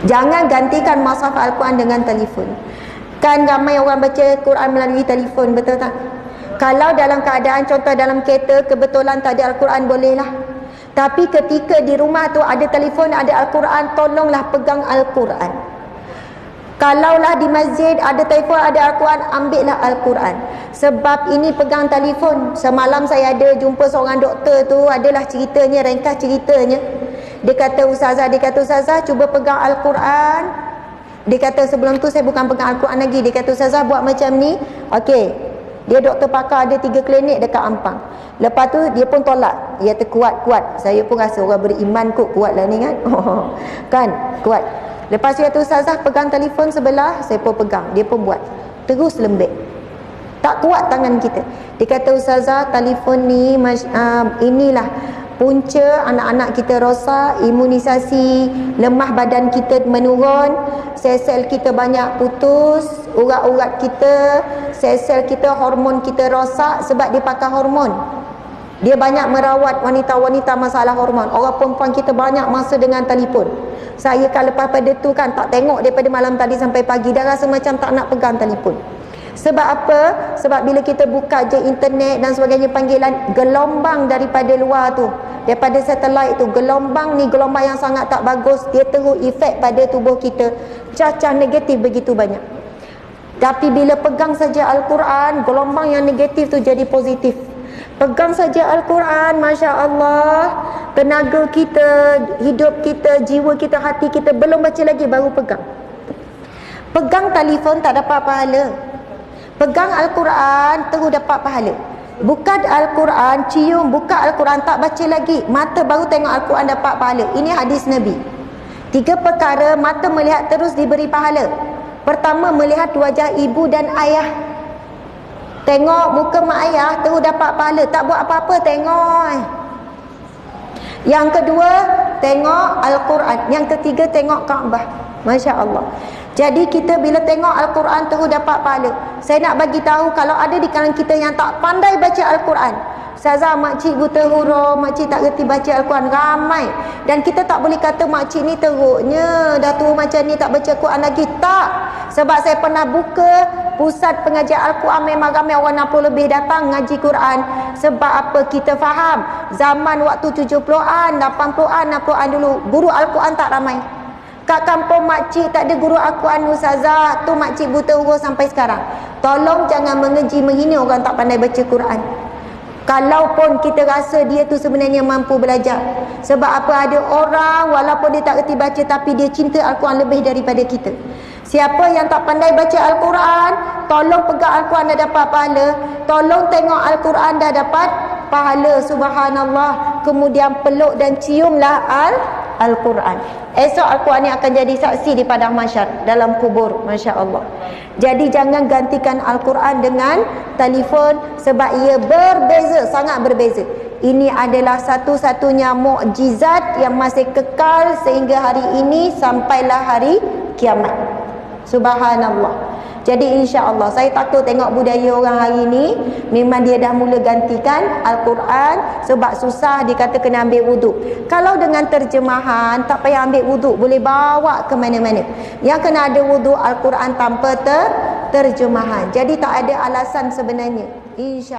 Jangan gantikan mushaf Al-Quran dengan telefon. Kan ramai orang baca Quran melalui telefon, betul tak? Kalau dalam keadaan contoh dalam kereta kebetulan tak ada Al-Quran, bolehlah. Tapi ketika di rumah tu ada telefon, ada Al-Quran, tolonglah pegang Al-Quran. Kalaulah di masjid ada telefon, ada Al-Quran, ambillah Al-Quran. Sebab ini pegang telefon. Semalam saya ada jumpa seorang doktor tu, adalah ceritanya, ringkas ceritanya. Dia kata Ustazah, cuba pegang Al-Quran. Dia kata sebelum tu saya bukan pegang Al-Quran lagi. Dia kata Ustazah buat macam ni. Okey, dia doktor pakar, ada 3 klinik dekat Ampang. Lepas tu dia pun tolak. Dia kata kuat. Saya pun rasa orang beriman kot, kuat lah ni kan. Kan, kuat. Lepas tu dia kata Ustazah pegang telefon sebelah. Saya pun pegang, dia pun buat. Terus lembek. Tak kuat tangan kita. Dia kata Ustazah, telefon ni inilah punca anak-anak kita rosak, imunisasi, lemah badan kita menurun, sel-sel kita banyak putus, urat-urat kita, sel-sel kita, hormon kita rosak sebab dia pakai hormon. Dia banyak merawat wanita-wanita masalah hormon. Orang perempuan kita banyak masa dengan telefon. Saya kan lepas pada tu kan tak tengok daripada malam tadi sampai pagi, dah rasa macam tak nak pegang telefon. Sebab apa? Sebab bila kita buka je internet dan sebagainya, panggilan gelombang daripada luar tu, daripada satelit tu, gelombang ni gelombang yang sangat tak bagus. Dia terus efek pada tubuh kita, cacah negatif begitu banyak. Tapi bila pegang saja Al-Quran, gelombang yang negatif tu jadi positif. Pegang saja Al-Quran, Masya Allah, tenaga kita, hidup kita, jiwa kita, hati kita, belum baca lagi baru pegang. Pegang telefon tak dapat pahala. Pegang Al-Quran terus dapat pahala. Buka Al-Quran, cium, buka Al-Quran, tak baca lagi, mata baru tengok Al-Quran dapat pahala. Ini hadis Nabi. 3 perkara mata melihat terus diberi pahala. Pertama, melihat wajah ibu dan ayah. Tengok muka mak ayah terus dapat pahala. Tak buat apa-apa, tengok. Yang kedua, tengok Al-Quran. Yang ketiga, tengok Kaabah. Masya Allah. Jadi kita bila tengok Al-Quran terus dapat pahala. Saya nak bagi tahu kalau ada di kalangan kita yang tak pandai baca Al-Quran. Ustazah, makcik buta huruf, makcik tak reti baca Al-Quran, ramai. Dan kita tak boleh kata makcik ni teruknya, dah tua macam ni tak baca Al-Quran lagi. Tak. Sebab saya pernah buka pusat pengajian Al-Quran, memang ramai orang 60 lebih datang ngaji Quran. Sebab apa? Kita faham zaman waktu 70-an, 80-an, 60-an dulu, guru Al-Quran tak ramai. Kat kampung makcik tak ada guru Al-Quran, Ustazah. Tu makcik buta huruf sampai sekarang. Tolong jangan mengeji, menghina orang tak pandai baca Quran. Kalaupun kita rasa dia tu sebenarnya mampu belajar. Sebab apa? Ada orang walaupun dia tak reti baca, tapi dia cinta Al-Quran lebih daripada kita. Siapa yang tak pandai baca Al-Quran, tolong pegang Al-Quran dah dapat pahala. Tolong tengok Al-Quran dah dapat pahala. Subhanallah. Kemudian peluk dan ciumlah Al-Quran. Esok Al-Quran ni akan jadi saksi di padang mahsyar, dalam kubur. Masya Allah. Jadi jangan gantikan Al-Quran dengan telefon, sebab ia berbeza, sangat berbeza. Ini adalah satu-satunya mukjizat yang masih kekal sehingga hari ini sampailah hari kiamat. Subhanallah. Jadi insya-Allah, saya takut tengok budaya orang hari ni, memang dia dah mula gantikan Al-Quran sebab susah, dia kata kena ambil wuduk. Kalau dengan terjemahan tak payah ambil wuduk, boleh bawa ke mana-mana. Yang kena ada wuduk Al-Quran tanpa terjemahan. Jadi tak ada alasan sebenarnya. Insya